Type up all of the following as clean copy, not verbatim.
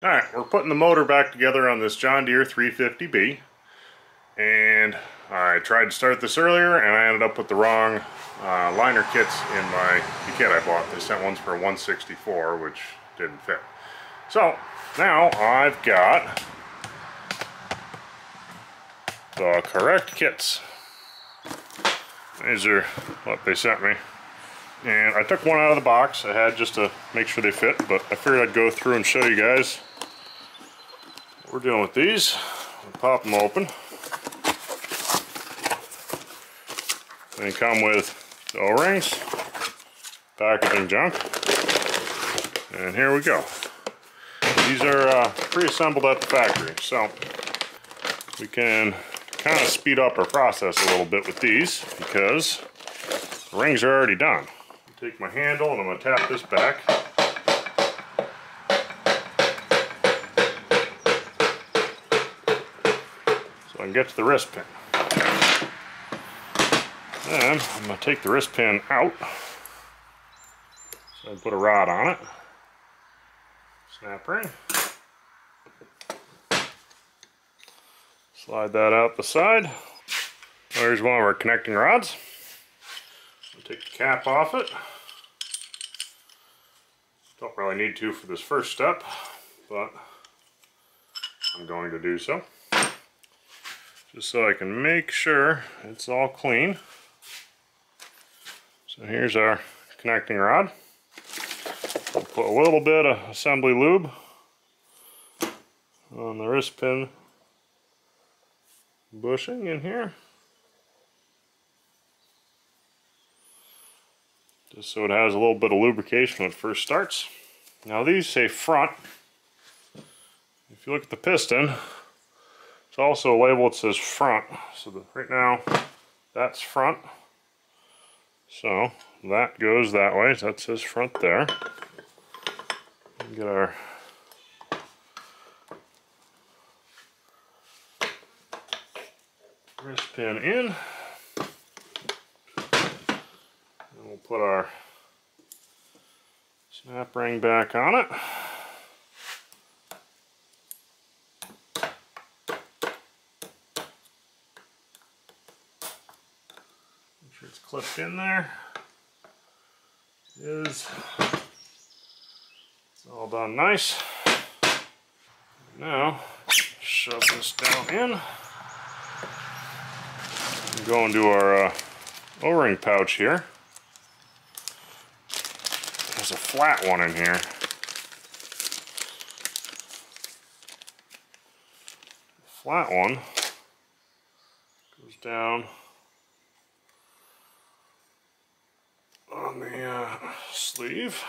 Alright, we're putting the motor back together on this John Deere 350B, and I tried to start this earlier and I ended up with the wrong liner kits in the kit I bought. They sent ones for a 164, which didn't fit. So now I've got the correct kits. These are what they sent me. And I took one out of the box I had just to make sure they fit, but I figured I'd go through and show you guys what we're doing with these. We'll pop them open. They come with the O-rings, packaging junk, and here we go. These are pre-assembled at the factory, so we can kind of speed up our process a little bit with these because the rings are already done. Take my handle and I'm going to tap this back. So I can get to the wrist pin. Then I'm going to take the wrist pin out. So I put a rod on it. Snap ring. Slide that out the side. There's one of our connecting rods. Take the cap off it. Don't really need to for this first step, but I'm going to do so. Just so I can make sure it's all clean. So here's our connecting rod. We'll put a little bit of assembly lube on the wrist pin bushing in here. Just so it has a little bit of lubrication when it first starts. Now these say front. If you look at the piston, it's also a label that says front. So right now, that's front. So that goes that way. So that says front there. Get our wrist pin in. We'll put our snap ring back on it. Make sure it's clipped in there. It is. It's all done nice. Now, shove this down in. And go into our O-ring pouch here. There's a flat one in here. The flat one goes down on the sleeve.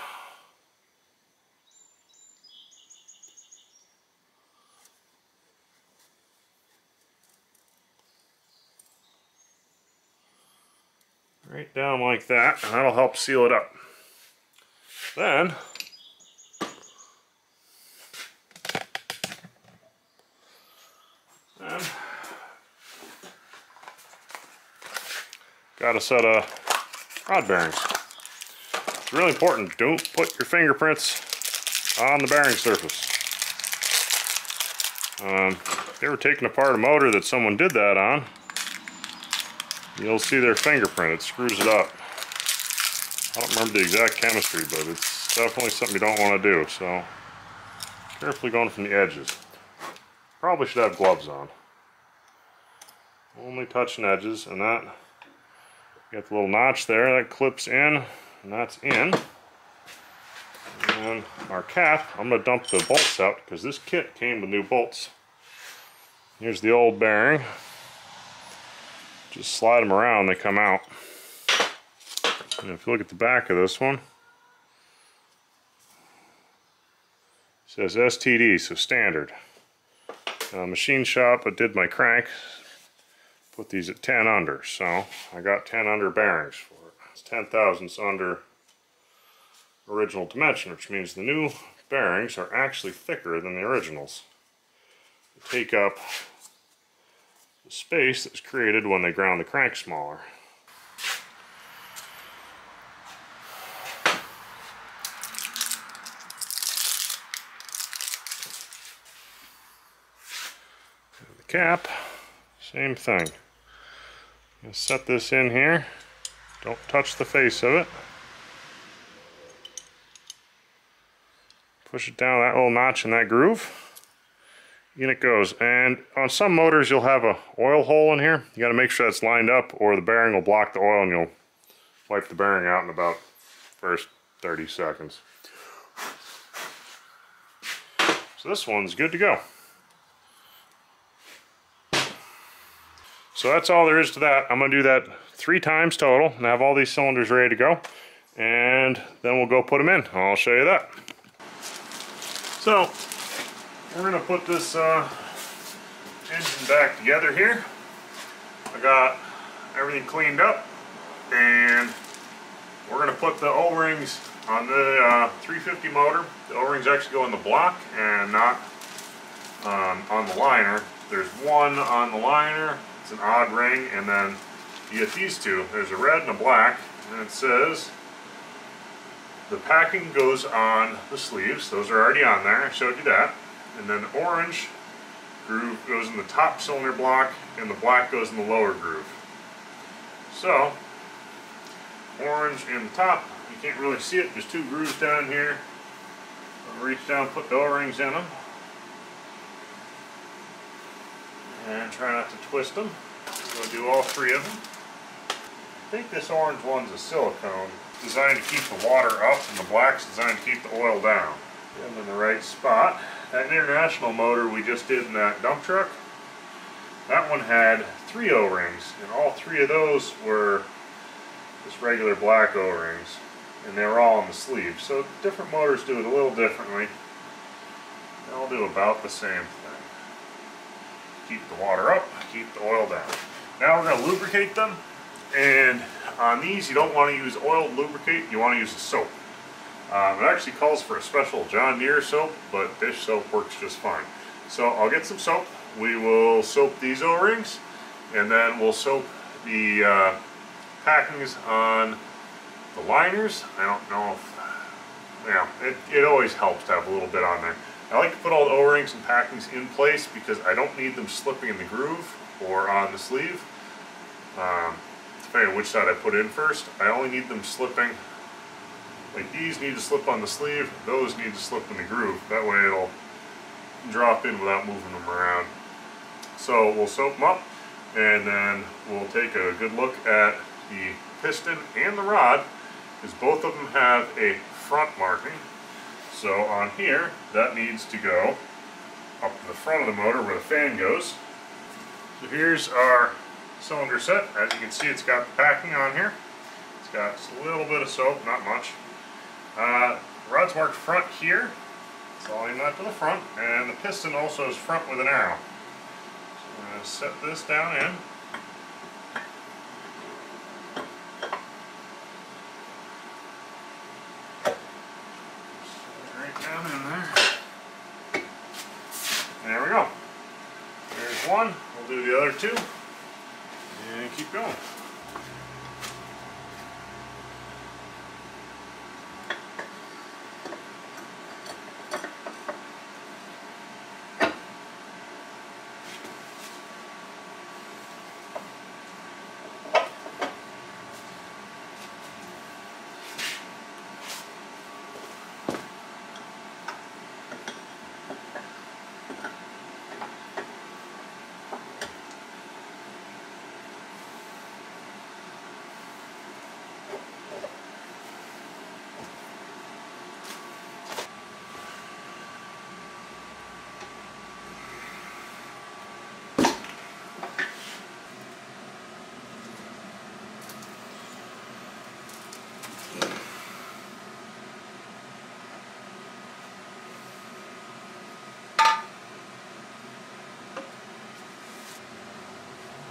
Right down like that, and that'll help seal it up. Then got a set of rod bearings. It's really important, don't put your fingerprints on the bearing surface. If you ever taken apart a motor that someone did that on, you'll see their fingerprint, it screws it up. I don't remember the exact chemistry, but it's definitely something you don't want to do, so carefully going from the edges. Probably should have gloves on. Only touching edges, and that, you got the little notch there, that clips in, and that's in. And our cap, I'm going to dump the bolts out, because this kit came with new bolts. Here's the old bearing. Just slide them around, they come out. And if you look at the back of this one, it says STD, so standard. Machine shop, I did my crank, put these at 10 under, so I got 10 under bearings for it. It's 10 thousandths under original dimension, which means the new bearings are actually thicker than the originals. They take up the space that's created when they ground the crank smaller. cap, same thing. I'm gonna set this in here. Don't touch the face of it. Push it down that little notch in that groove. In it goes. And on some motors you'll have a oil hole in here. You got to make sure that's lined up or the bearing will block the oil and you'll wipe the bearing out in about first 30 seconds. So this one's good to go. So that's all there is to that. I'm going to do that 3 times total and have all these cylinders ready to go. And then we'll go put them in. I'll show you that. So we're going to put this engine back together here. I got everything cleaned up and we're going to put the O-rings on the 350 motor. The O-rings actually go in the block and not on the liner. There's one on the liner. It's an odd ring, and then you get these two. There's a red and a black, and it says the packing goes on the sleeves. Those are already on there. I showed you that. And then the orange groove goes in the top cylinder block, and the black goes in the lower groove. So, orange in the top, you can't really see it. There's 2 grooves down here. I'll reach down, put the O-rings in them. And try not to twist them. We'll do all 3 of them. I think this orange one's a silicone. It's designed to keep the water up, and the black's designed to keep the oil down. Get them in the right spot. That international motor we just did in that dump truck, that one had 3 O-rings, and all 3 of those were just regular black O-rings, and they were all on the sleeve. So different motors do it a little differently. They all do about the same thing. Keep the water up, keep the oil down. Now we're going to lubricate them, and on these you don't want to use oil to lubricate, you want to use a soap. It actually calls for a special John Deere soap, but dish soap works just fine. So I'll get some soap, we will soap these O-rings, and then we'll soap the packings on the liners. I don't know if, yeah, it always helps to have a little bit on there. I like to put all the O-rings and packings in place because I don't need them slipping in the groove or on the sleeve. Depending on which side I put in first, I only need them slipping. Like these need to slip on the sleeve, those need to slip in the groove. That way it'll drop in without moving them around. So we'll soap them up, and then we'll take a good look at the piston and the rod, because both of them have a front marking. So on here, that needs to go up to the front of the motor where the fan goes. So here's our cylinder set. As you can see, it's got the packing on here. It's got just a little bit of soap, not much. Rod's marked front here, so I'll aim that to the front, and the piston also is front with an arrow. So I'm going to set this down in. Down in there. There we go. There's one. We'll do the other 2 and keep going.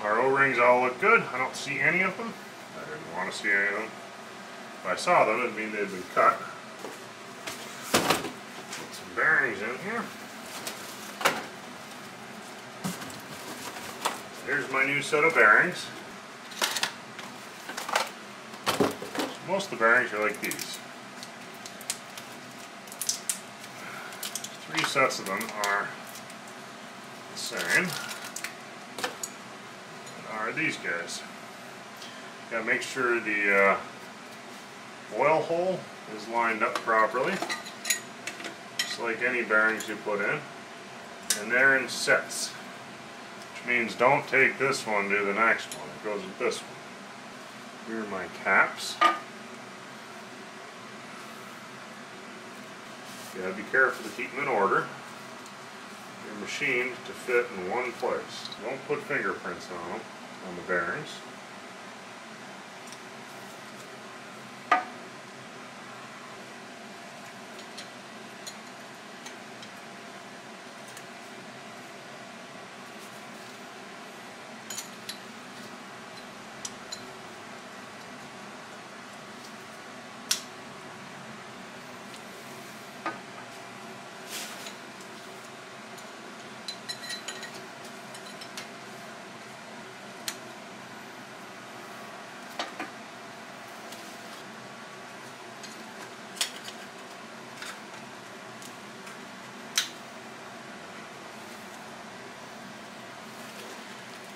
Our O-rings all look good. I don't see any of them. I didn't want to see any of them. If I saw them, it'd mean they'd been cut. Put some bearings in here. Here's my new set of bearings. So most of the bearings are like these. 3 sets of them are the same. are these guys. Gotta make sure the oil hole is lined up properly, just like any bearings you put in. And they're in sets, which means don't take this one to the next one. It goes with this one. Here are my caps. You gotta be careful to keep them in order. They're machined to fit in one place. Don't put fingerprints on them, on the bearings.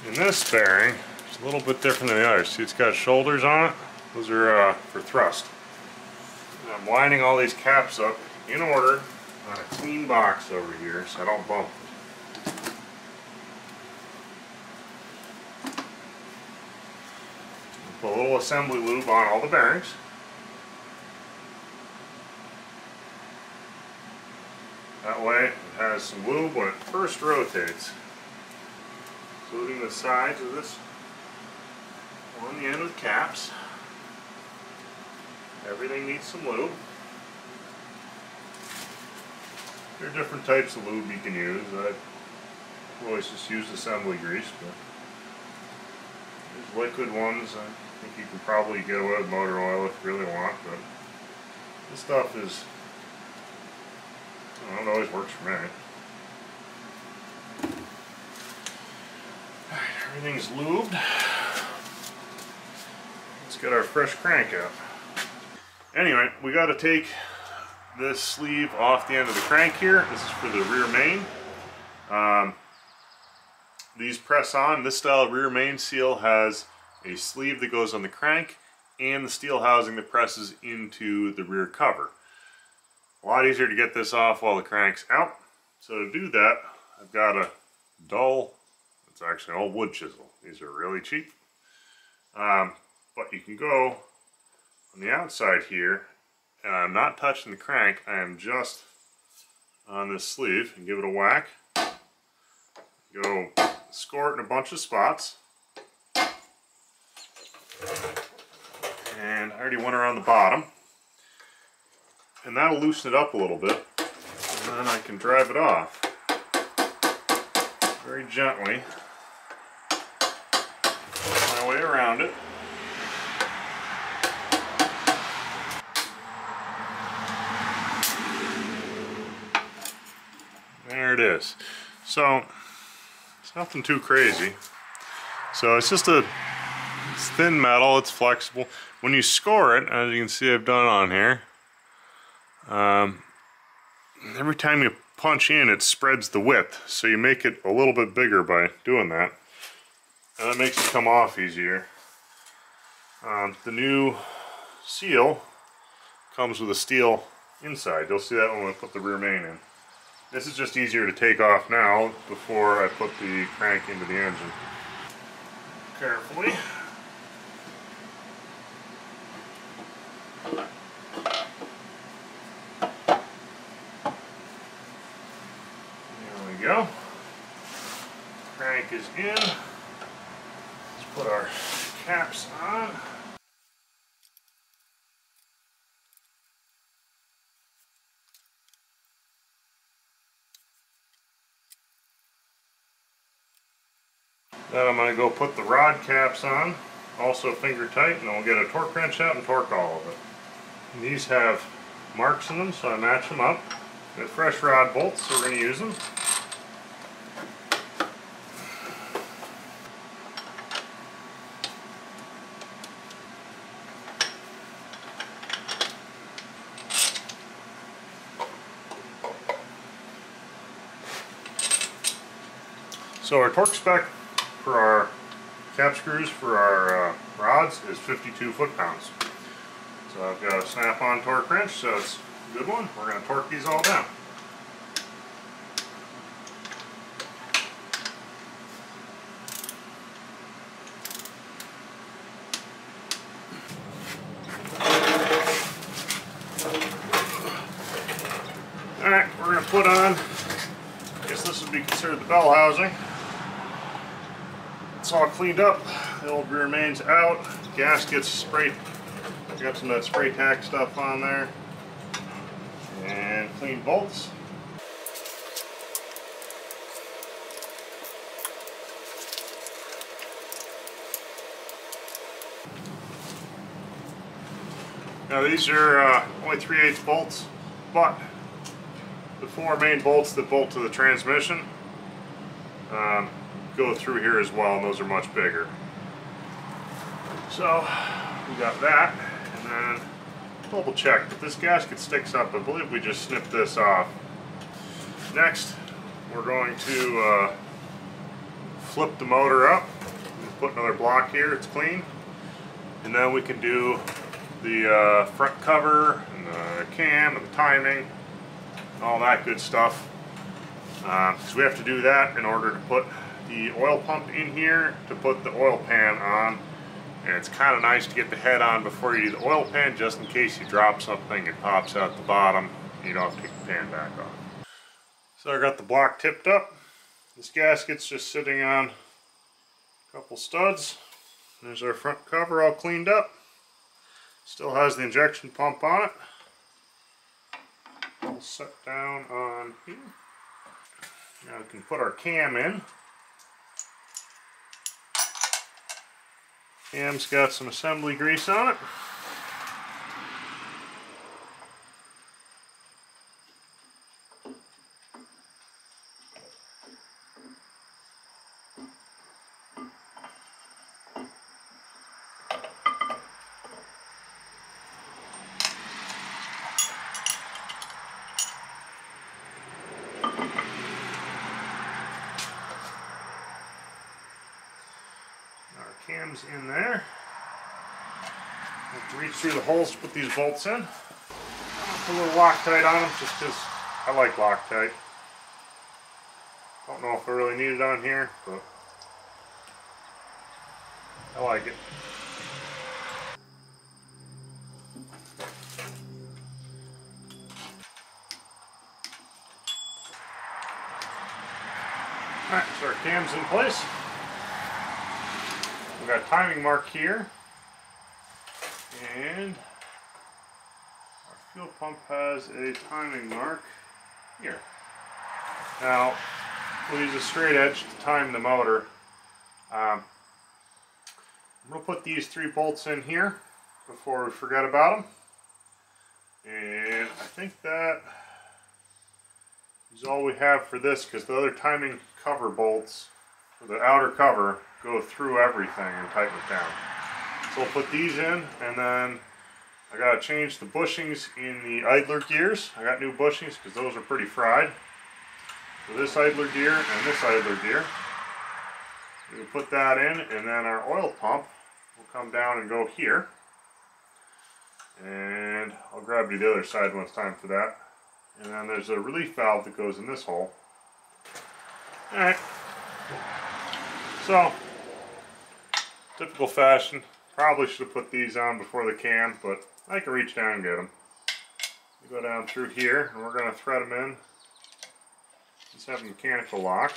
And this bearing is a little bit different than the others. See, it's got shoulders on it. Those are for thrust. And I'm lining all these caps up in order on a clean box over here so I don't bump them. Put a little assembly lube on all the bearings. That way it has some lube when it first rotates. Including the sides of this on the end of the caps. Everything needs some lube. There are different types of lube you can use. I always just use assembly grease, but there's liquid ones. I think you can probably get away with motor oil if you really want, but this stuff is, I don't know, it always works for me. Everything's lubed. Let's get our fresh crank out. Anyway, we got to take this sleeve off the end of the crank here. This is for the rear main. These press on. This style rear main seal has a sleeve that goes on the crank and the steel housing that presses into the rear cover. A lot easier to get this off while the crank's out. So to do that, I've got a dull, it's actually an old wood chisel. These are really cheap. But you can go on the outside here, and I'm not touching the crank, I am just on this sleeve, and give it a whack. Go score it in a bunch of spots. And I already went around the bottom. And that'll loosen it up a little bit. And then I can drive it off very gently. My way around it. There it is. So it's nothing too crazy. So it's just it's thin metal, it's flexible. When you score it, as you can see I've done on here, every time you punch in it spreads the width, so you make it a little bit bigger by doing that, and that makes it come off easier. The new seal comes with a steel inside. You'll see that when we put the rear main in. This is just easier to take off now before I put the crank into the engine. Carefully. There we go. Crank is in. Let's put our caps on. Then I'm going to go put the rod caps on, also finger tight, and then we'll get a torque wrench out and torque all of it. And these have marks in them, so I match them up. Got fresh rod bolts, so we're going to use them. So our torque spec for our cap screws for our rods is 52 foot-pounds. So I've got a snap-on torque wrench, so it's a good one. We're going to torque these all down. Alright, we're going to put on, I guess this would be considered the bell housing. It's all cleaned up, the old rear main's out, gaskets sprayed, got some of that spray tack stuff on there, and clean bolts. Now these are only 3/8 bolts, but the 4 main bolts that bolt to the transmission go through here as well, and those are much bigger. So we got that, and then double check, but this gasket sticks up. I believe we just snipped this off. Next, we're going to flip the motor up, put another block here, it's clean, and then we can do the front cover and the cam and the timing and all that good stuff, because we have to do that in order to put the oil pump in here to put the oil pan on. And it's kind of nice to get the head on before you do the oil pan, just in case you drop something, it pops out the bottom, and you don't have to take the pan back off. So I got the block tipped up. This gasket's just sitting on a couple studs. There's our front cover all cleaned up. Still has the injection pump on it. All set down on here. Now we can put our cam in. Cam's got some assembly grease on it. Cam's in there. I have to reach through the holes to put these bolts in. Put a little Loctite on them just because I like Loctite. Don't know if I really need it on here, but I like it. Alright, so our cam's in place. We've got a timing mark here, and our fuel pump has a timing mark here. Now, we'll use a straight edge to time the motor. I'm going to put these 3 bolts in here before we forget about them. And I think that is all we have for this, because the other timing cover bolts, for the outer cover, go through everything and tighten it down. So we'll put these in, and then I gotta change the bushings in the idler gears. I got new bushings because those are pretty fried. So this idler gear and this idler gear, we'll put that in, and then our oil pump will come down and go here. And I'll grab you the other side when it's time for that. And then there's a relief valve that goes in this hole. Alright. So, typical fashion, probably should have put these on before the cam, but I can reach down and get them. We go down through here, and we're going to thread them in. Just have a mechanical lock.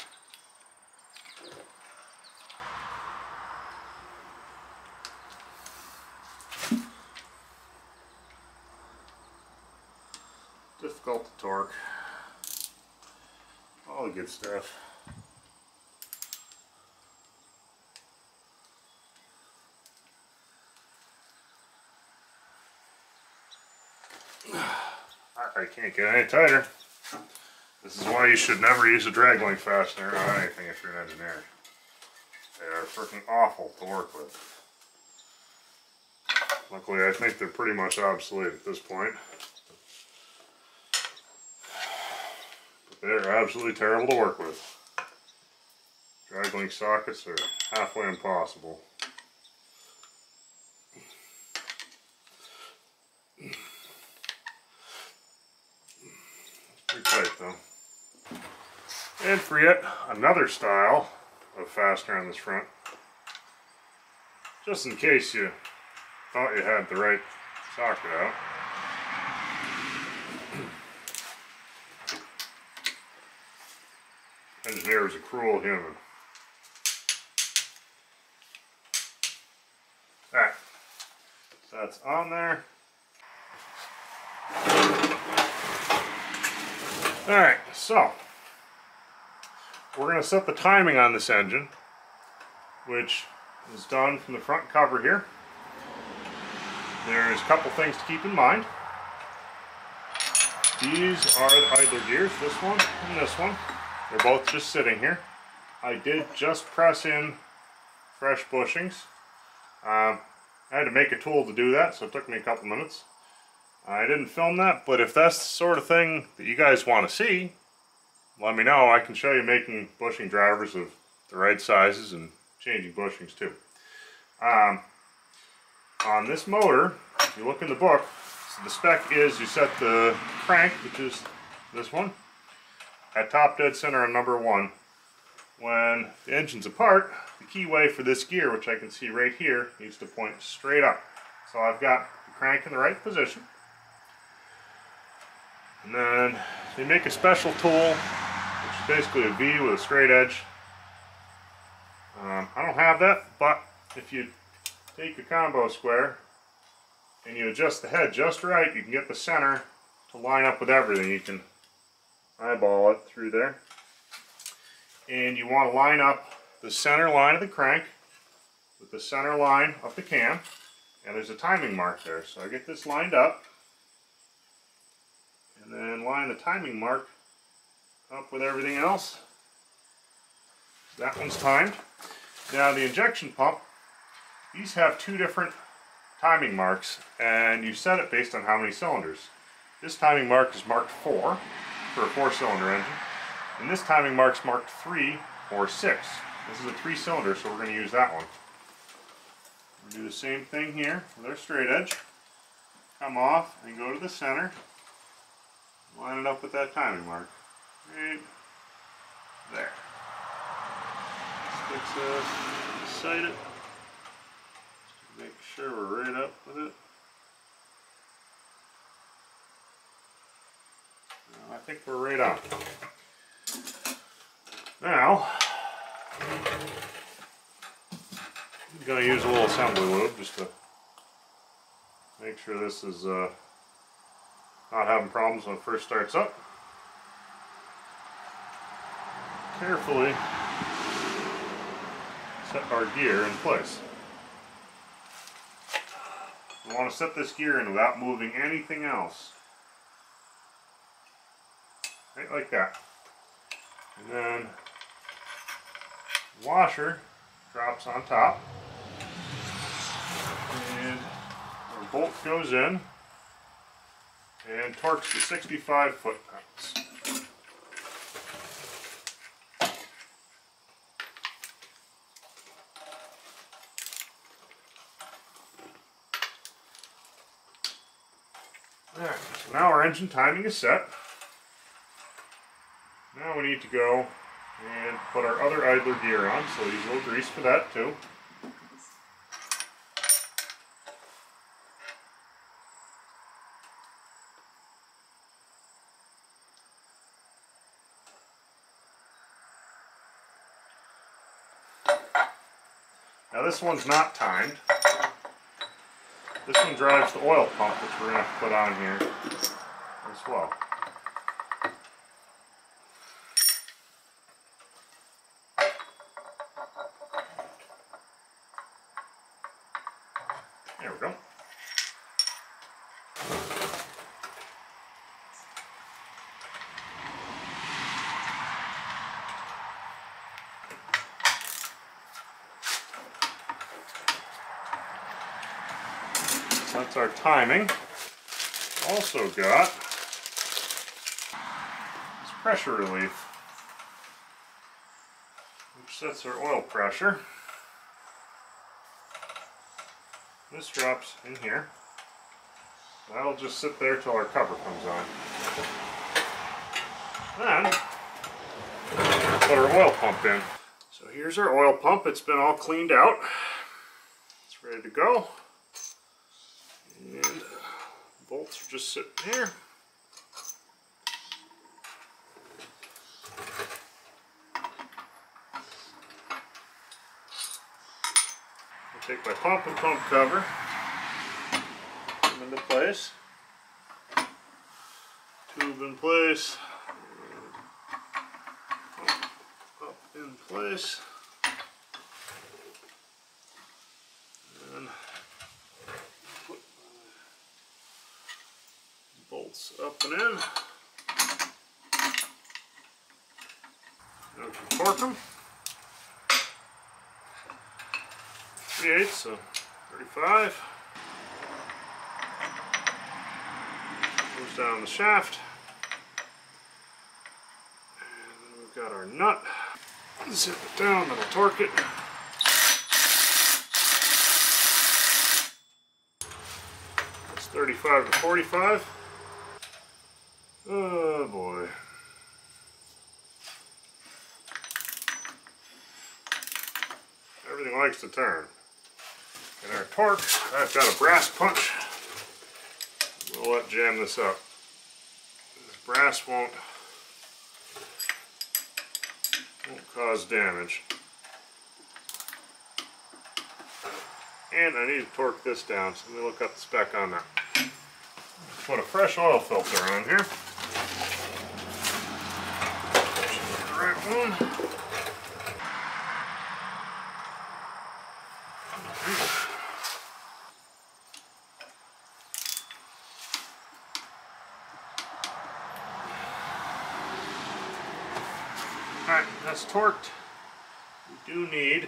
Difficult to torque. All the good stuff. I can't get any tighter. This is why you should never use a drag link fastener on anything if you're an engineer. They are freaking awful to work with. Luckily, I think they're pretty much obsolete at this point. But they're absolutely terrible to work with. Drag link sockets are halfway impossible. It's pretty tight though. And for yet another style of fastener on this front, just in case you thought you had the right socket out. Engineer is a cruel human. Alright, so that's on there. Alright, so we're going to set the timing on this engine, which is done from the front cover here. There's a couple things to keep in mind. These are the idler gears, this one and this one. They're both just sitting here. I did just press in fresh bushings. I had to make a tool to do that, so it took me a couple minutes. I didn't film that, but if that's the sort of thing that you guys want to see, let me know. I can show you making bushing drivers of the right sizes and changing bushings too. On this motor, if you look in the book, so the spec is you set the crank, which is this one, at top dead center on number 1. When the engine's apart, the keyway for this gear, which I can see right here, needs to point straight up. So I've got the crank in the right position. And then they make a special tool, which is basically a V with a straight edge. I don't have that, but if you take a combo square and you adjust the head just right, you can get the center to line up with everything. You can eyeball it through there. And you want to line up the center line of the crank with the center line of the cam. And there's a timing mark there. So I get this lined up. And then line the timing mark up with everything else. That one's timed. Now the injection pump, these have 2 different timing marks, and you set it based on how many cylinders. This timing mark is marked 4 for a 4-cylinder engine, and this timing mark's marked 3 or 6. This is a 3-cylinder, so we're going to use that one. We'll do the same thing here with our straight edge. Come off and go to the center. Line it up with that timing mark. Right there. Fix this, sight it. Make sure we're right up with it. I think we're right on. Now, I'm going to use a little assembly lube just to make sure this is not having problems when it first starts up. Carefully set our gear in place. We want to set this gear in without moving anything else. Right like that. And then the washer drops on top. And our bolt goes in and torques to 65 foot-pounds. Alright, so now our engine timing is set. Now we need to go and put our other idler gear on, so use a little grease for that too. Now this one's not timed. This one drives the oil pump, which we're going to have to put on here as well. There we go. That's our timing. Also got this pressure relief. which sets our oil pressure. This drops in here. That'll just sit there till our cover comes on. Then, put our oil pump in. So here's our oil pump. It's been all cleaned out. It's ready to go. And bolts are just sitting here. I'll take my pump and pump cover, put them into place, tube in place, up in place, and put bolts up and in. Now we can torque them. 3/8, so 35. Goes down the shaft. And then we've got our nut. Zip it down, then we'll torque it. It's 35 to 45. Oh boy. Everything likes to turn. And our torque, I've got a brass punch. We'll let jam this up. This brass won't cause damage. And I need to torque this down, so let me look up the spec on that. Put a fresh oil filter on here. The right one. Alright, that's torqued. We do need to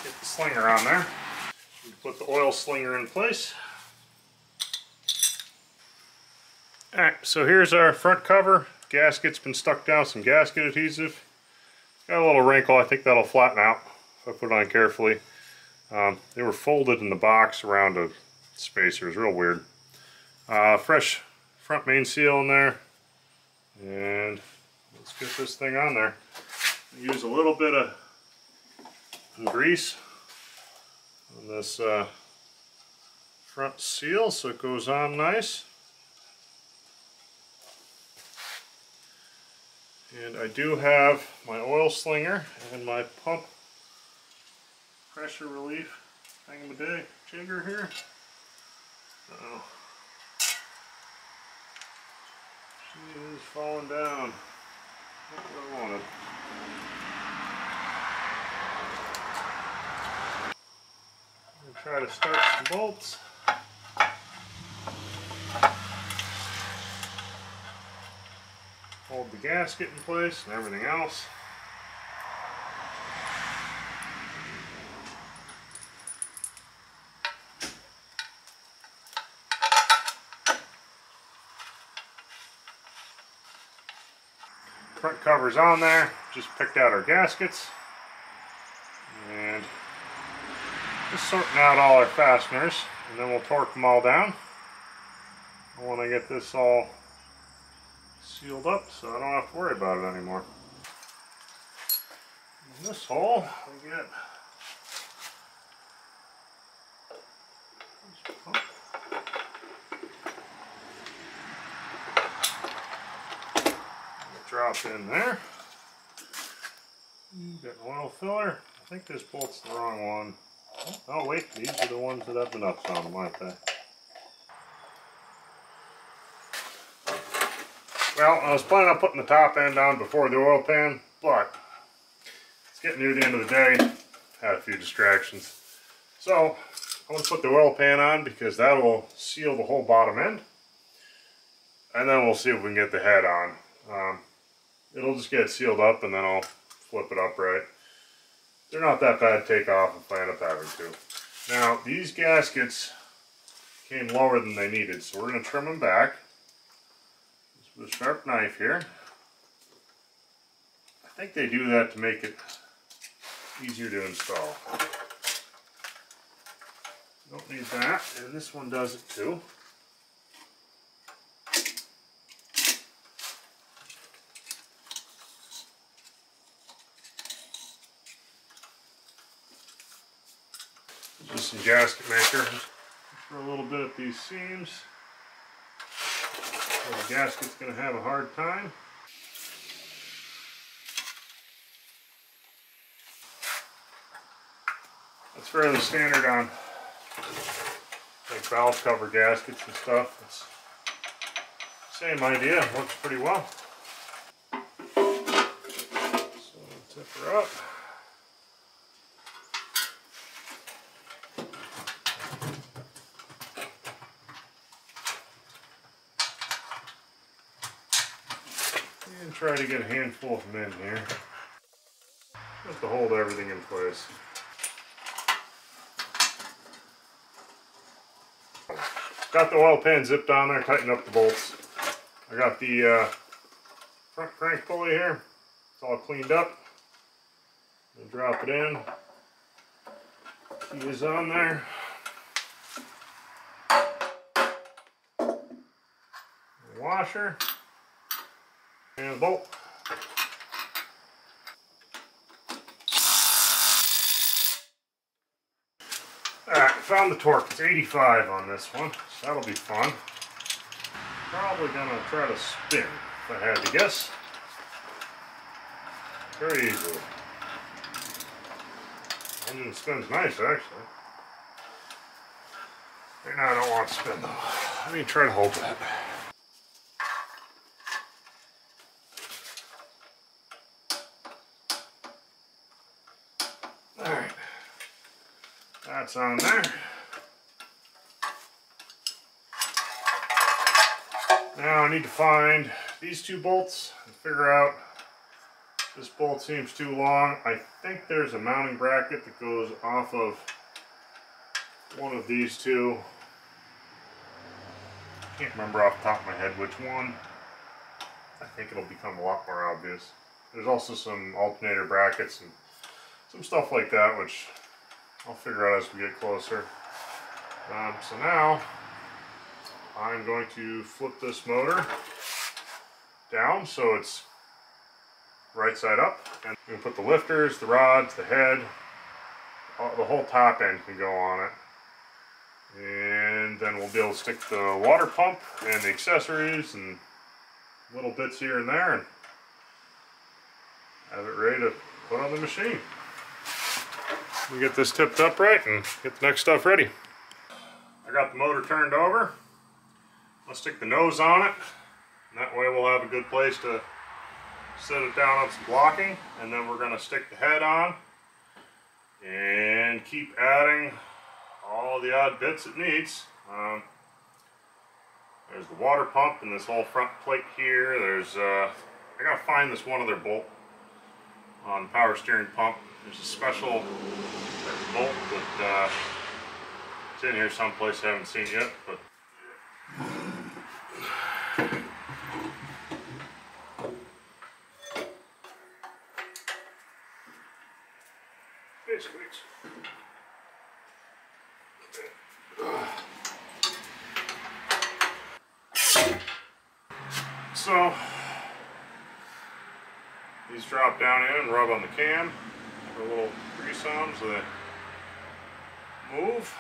get the slinger on there. We put the oil slinger in place. Alright, so here's our front cover. Gasket's been stuck down with some gasket adhesive. Got a little wrinkle, I think that'll flatten out if I put it on carefully. They were folded in the box around a spacer, it was real weird. Fresh front main seal in there. And let's get this thing on there. Use a little bit of grease on this front seal so it goes on nice. And I do have my oil slinger and my pump pressure relief thingamadjigger here. Uh-oh. She is falling down. Not what I wanted. I'm going to try to start some bolts. Hold the gasket in place and everything else. Front cover's on there. Just picked out our gaskets. And just sorting out all our fasteners. And then we'll torque them all down. I want to get this all sealed up so I don't have to worry about it anymore. In this hole, we get this pump. Drop in there. Got an oil filler. I think this bolt's the wrong one. Oh wait, these are the ones that have the nuts on them, aren't they? Well, I was planning on putting the top end on before the oil pan, but it's getting near the end of the day. Had a few distractions. So, I'm going to put the oil pan on because that will seal the whole bottom end. And then we'll see if we can get the head on. It'll just get sealed up and then I'll flip it upright. They're not that bad to take off if I end up having to. Now, these gaskets came lower than they needed, so we're going to trim them back. Just with a sharp knife here. I think they do that to make it easier to install. Don't need that, and this one does it too. Just some gasket maker for a little bit at these seams. So the gasket's going to have a hard time. That's fairly standard on like valve cover gaskets and stuff. It's same idea, works pretty well. So tip her up. And try to get a handful of them in here. Just to hold everything in place. Got the oil pan zipped on there, tightened up the bolts. I got the front crank pulley here. It's all cleaned up. And drop it in. Key is on there. The washer. And the bolt. Alright, found the torque. It's 85 on this one, so that'll be fun. Probably gonna try to spin, if I had to guess. Very easily. Engine spins nice, actually. Right now I don't want to spin though. Let me try to hold that. Alright. That's on there. Now I need to find these two bolts and figure out this bolt seems too long. I think there's a mounting bracket that goes off of one of these two. Can't remember off the top of my head which one. I think it'll become a lot more obvious. There's also some alternator brackets and some stuff like that, which I'll figure out as we get closer. So now I'm going to flip this motor down so it's right side up, and I'm going to put the lifters, the rods, the head, the whole top end can go on it, and then we'll be able to stick the water pump and the accessories and little bits here and there and have it ready to put on the machine. We get this tipped up right and get the next stuff ready. I got the motor turned over. I'll stick the nose on it, and that way we'll have a good place to set it down on some blocking, and then we're going to stick the head on and keep adding all the odd bits it needs. There's the water pump and this whole front plate here. There's I gotta find this one other bolt on the power steering pump. There's a special bolt that it's in here someplace I haven't seen yet, but basically it's so these drop down in and rub on the cam. Put a little grease on them so they move.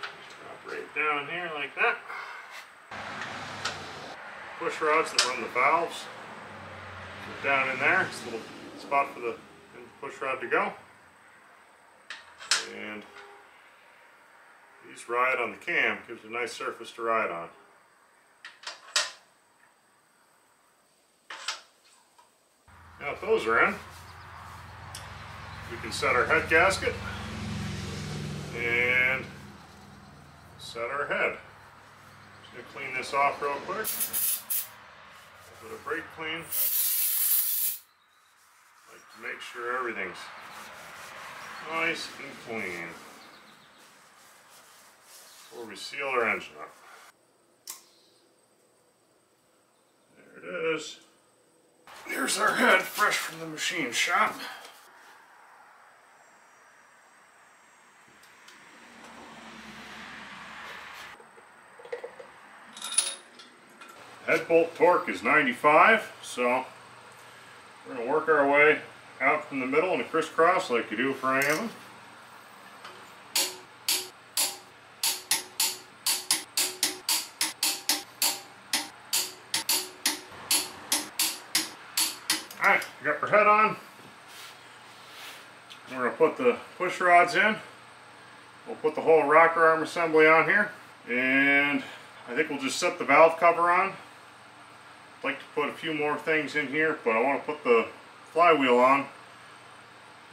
Just drop right down here like that. Push rods that run the valves. Put down in there. It's a little spot for the push rod to go. And these ride on the cam. Gives a nice surface to ride on. Now if those are in, we can set our head gasket and set our head. Just going to clean this off real quick. Put a brake clean. Like to make sure everything's nice and clean before we seal our engine up. There it is. Here's our head, fresh from the machine shop. Head bolt torque is 95, so we're going to work our way out from the middle in a crisscross like you do for any of them. Alright, got our head on. We're going to put the push rods in. We'll put the whole rocker arm assembly on here. And I think we'll just set the valve cover on. I'd like to put a few more things in here, but I want to put the flywheel on.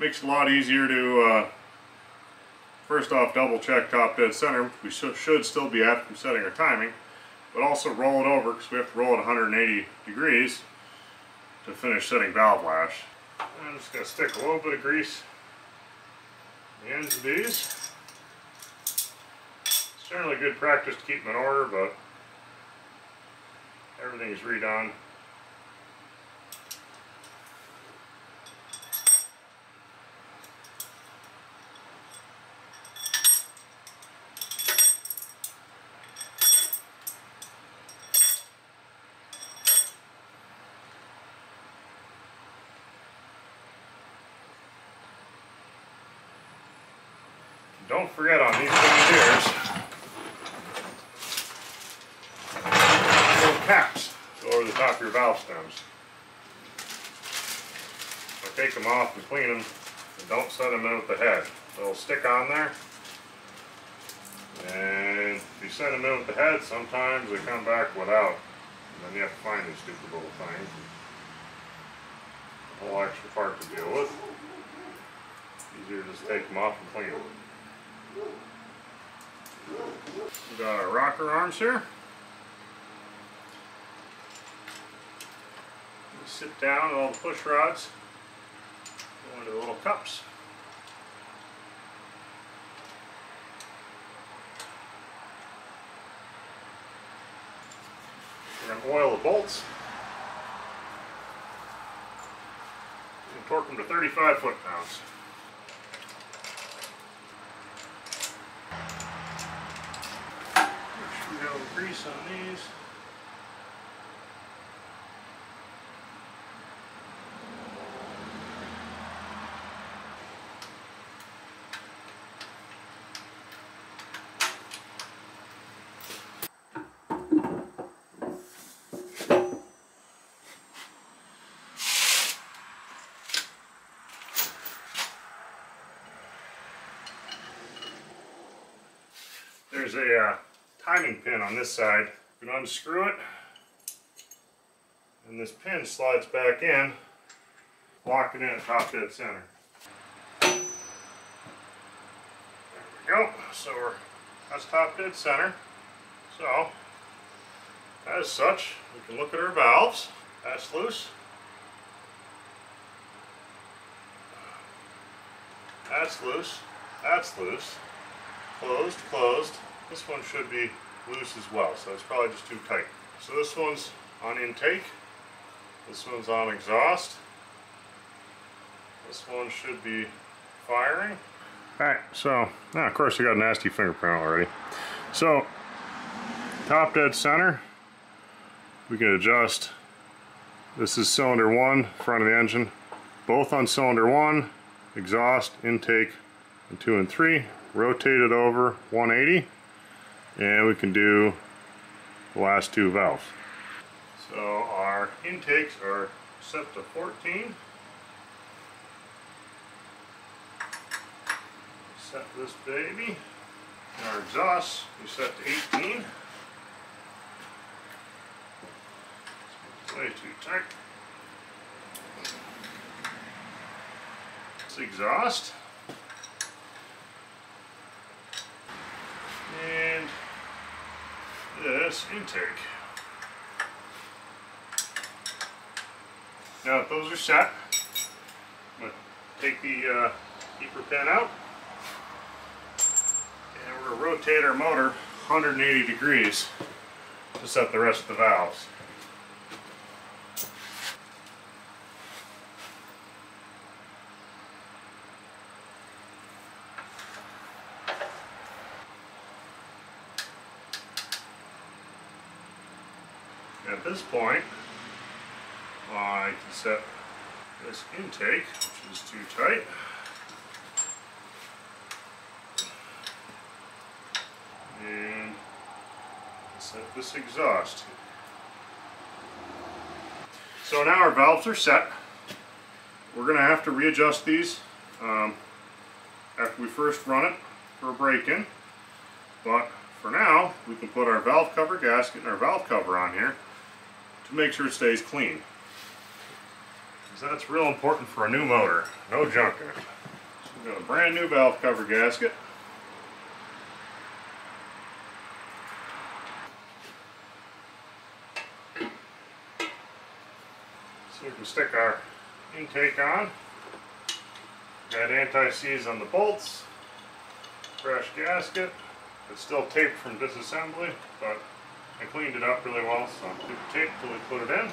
Makes it a lot easier to, first off, double check top dead center. We should still be at from setting our timing. But also roll it over, because we have to roll it 180 degrees to finish setting valve lash. I'm just going to stick a little bit of grease on the ends of these. It's generally good practice to keep them in order, but everything is redone. Don't forget on these John Deeres, little caps go over the top of your valve stems. So take them off and clean them, and don't set them in with the head. They'll stick on there, and if you set them in with the head, sometimes they come back without, and then you have to find these stupid little things. A whole extra part to deal with. Easier to just take them off and clean them. We got our rocker arms here. We sit down and all the push rods go into the little cups. We're going to oil the bolts and torque them to 35 foot-pounds. We got a little grease on these. There's a timing pin on this side. You can unscrew it, and this pin slides back in, lock it in at top dead center. There we go. So that's top dead center. So as such, we can look at our valves. That's loose. That's loose. That's loose. Closed, closed. This one should be loose as well, so it's probably just too tight. So this one's on intake. This one's on exhaust. This one should be firing. Alright, so of course I got a nasty fingerprint already. So top dead center, we can adjust. This is cylinder 1, front of the engine. Both on cylinder 1, exhaust, intake, and 2 and 3. Rotate it over 180, and we can do the last 2 valves. So our intakes are set to 14. Set this baby. And our exhaust we set to 18. It's way too tight. This exhaust. And this intake. Now that those are set, I'm going to take the keeper pin out, and we're going to rotate our motor 180 degrees to set the rest of the valves. At this point, I can set this intake, which is too tight. And set this exhaust. So now our valves are set. We're going to have to readjust these after we first run it for a break-in. But for now, we can put our valve cover gasket and our valve cover on here to make sure it stays clean. Because that's real important for a new motor. No junk in it. So we've got a brand new valve cover gasket. So we can stick our intake on. Got anti-seize on the bolts. Fresh gasket. It's still taped from disassembly, but I cleaned it up really well, so I'll keep the tape till we put it in.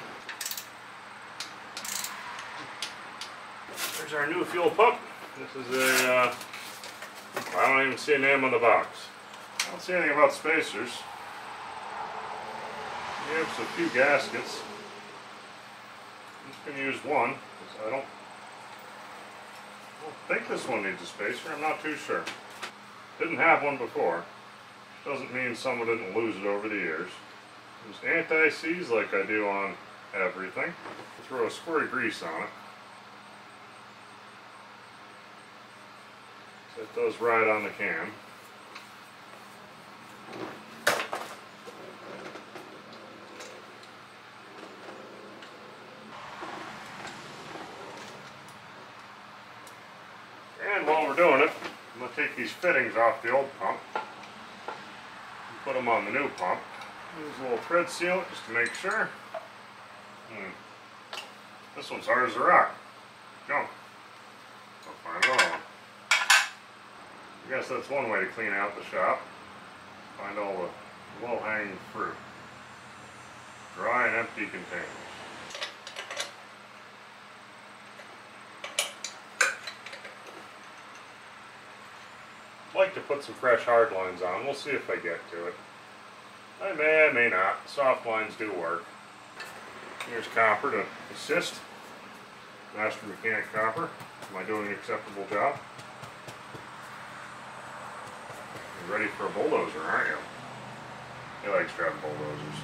There's our new fuel pump. This is a, I don't even see a name on the box. I don't see anything about spacers. Here's a few gaskets. I'm just going to use one, because I don't think this one needs a spacer. I'm not too sure. Didn't have one before. Doesn't mean someone didn't lose it over the years. There's anti-seize like I do on everything. Throw a squirt of grease on it. So it does ride on the cam. And while we're doing it, I'm going to take these fittings off the old pump and put them on the new pump. Use a little thread sealant just to make sure. This one's hard as a rock. Junk. I'll find another one. I guess that's one way to clean out the shop. Find all the low-hanging fruit. Dry and empty containers. I'd like to put some fresh hard lines on. We'll see if I get to it. I may not. Soft lines do work. Here's copper to assist. Master mechanic copper. Am I doing an acceptable job? You're ready for a bulldozer, aren't you? He likes driving bulldozers.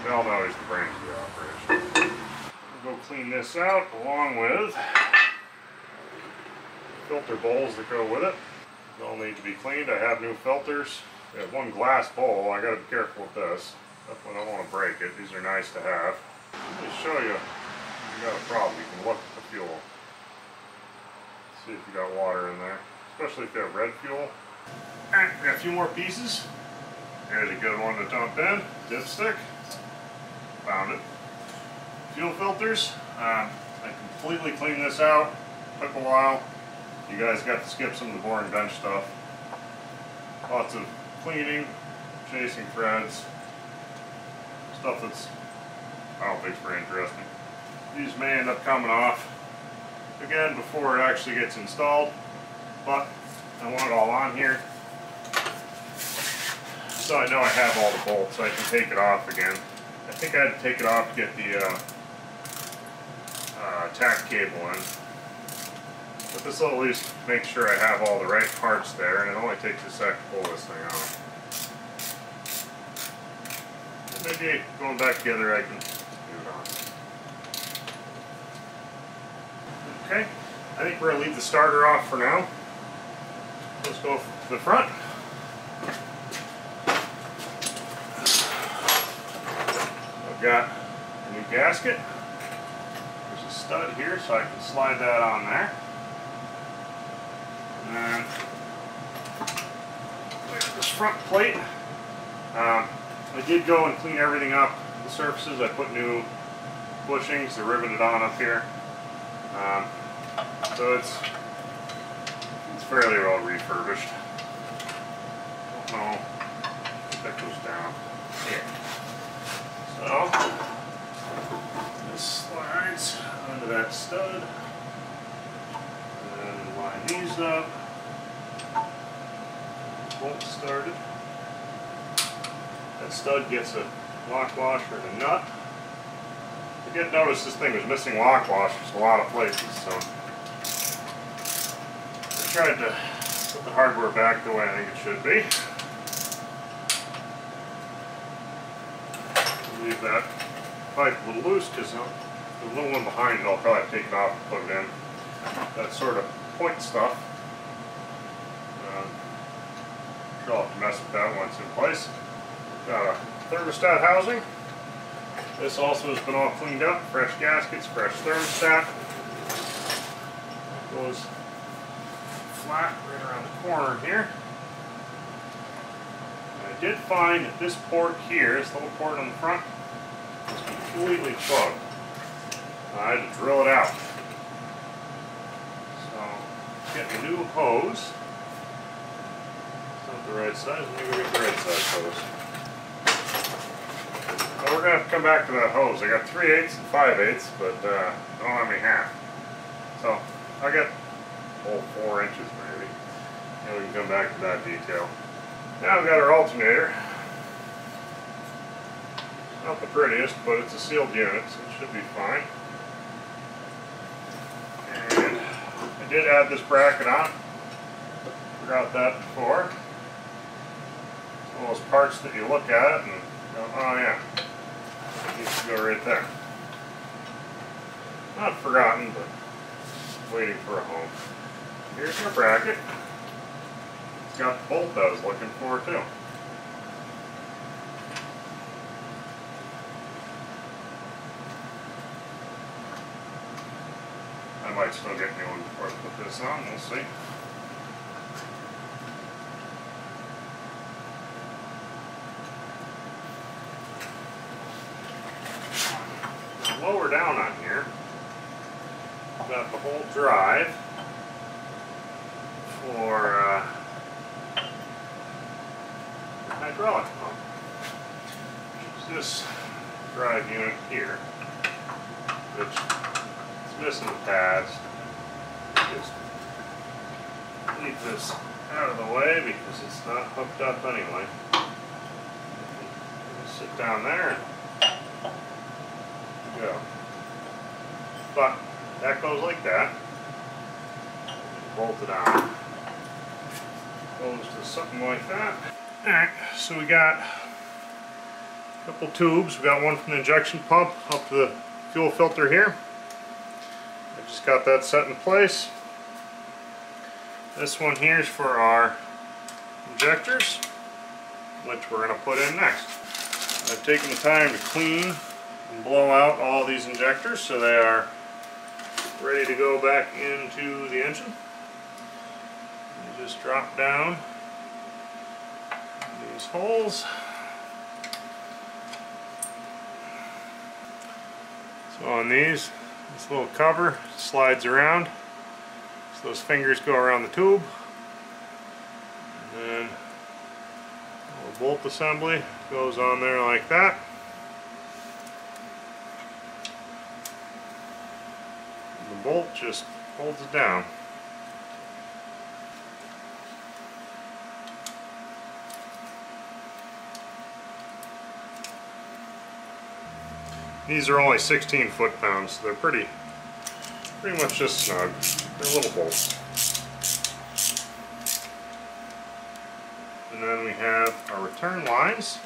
We all know he's the brains of the operation. We'll go clean this out along with filter bowls that go with it. They all need to be cleaned. I have new filters. We have one glass bowl. I gotta be careful with this. Definitely don't want to break it. These are nice to have. Let me show you. If you got a problem, you can look at the fuel. See if you got water in there. Especially if you have red fuel. Alright, got a few more pieces. Here's a good one to dump in. Dipstick. Found it. Fuel filters. I completely cleaned this out. Took a while. You guys got to skip some of the boring bench stuff. Lots of cleaning, chasing threads, stuff that's, I don't think is very interesting. These may end up coming off again before it actually gets installed, but I want it all on here so I know I have all the bolts so I can take it off again. I think I had to take it off to get the tack cable in. But this will at least make sure I have all the right parts there, and it only takes a sec to pull this thing off. And maybe going back together I can do it on. Okay, I think we're going to leave the starter off for now. Let's go to the front. I've got a new gasket. There's a stud here so I can slide that on there. And there's this front plate. I did go and clean everything up. The surfaces, I put new bushings. They're riveted on up here. So it's fairly well refurbished. Don't know if that goes down. Yeah. So this slides onto that stud. And line these up. Bolt started. That stud gets a lock washer and a nut. I did notice this thing was missing lock washers a lot of places, so I tried to put the hardware back the way I think it should be. Leave that pipe a little loose because the little one behind it I'll probably take it off and put it in. That sort of point stuff. I'll have to mess with that once in place. Got a thermostat housing. This also has been all cleaned up. Fresh gaskets, fresh thermostat. Goes flat right around the corner here. And I did find that this port here, this little port on the front, is completely plugged. I had to drill it out. So, get a new hose. It's not the right size. Let me go get the right size hose. Well, we're going to have to come back to that hose. I got 3/8 and 5/8, but I don't have any half. So, I got 4 inches maybe. And we can come back to that detail. Now we've got our alternator. Not the prettiest, but it's a sealed unit, so it should be fine. And I did add this bracket on. Forgot that before. It's one of those parts that you look at it and go, oh yeah, it needs to go right there. Not forgotten, but waiting for a home. Here's your bracket. It's got the bolt that I was looking for too. I might still get new one before I put this on, we'll see. Now lower down on here, we've got the whole drive for hydraulic pump. Which is this drive unit here, which is missing the pads. Just leave this out of the way because it's not hooked up anyway. Just sit down there and go. But that goes like that. Bolt it on. Goes to something like that. Alright, so we got a couple tubes. We got one from the injection pump up to the fuel filter here. I just got that set in place. This one here is for our injectors, which we're going to put in next. I've taken the time to clean and blow out all these injectors so they are ready to go back into the engine. You just drop down these holes. So on these, this little cover slides around, so those fingers go around the tube, and then a little bolt assembly goes on there like that. And the bolt just holds it down. These are only 16 foot-pounds, so they're pretty much just snug. They're little bolts. And then we have our return lines.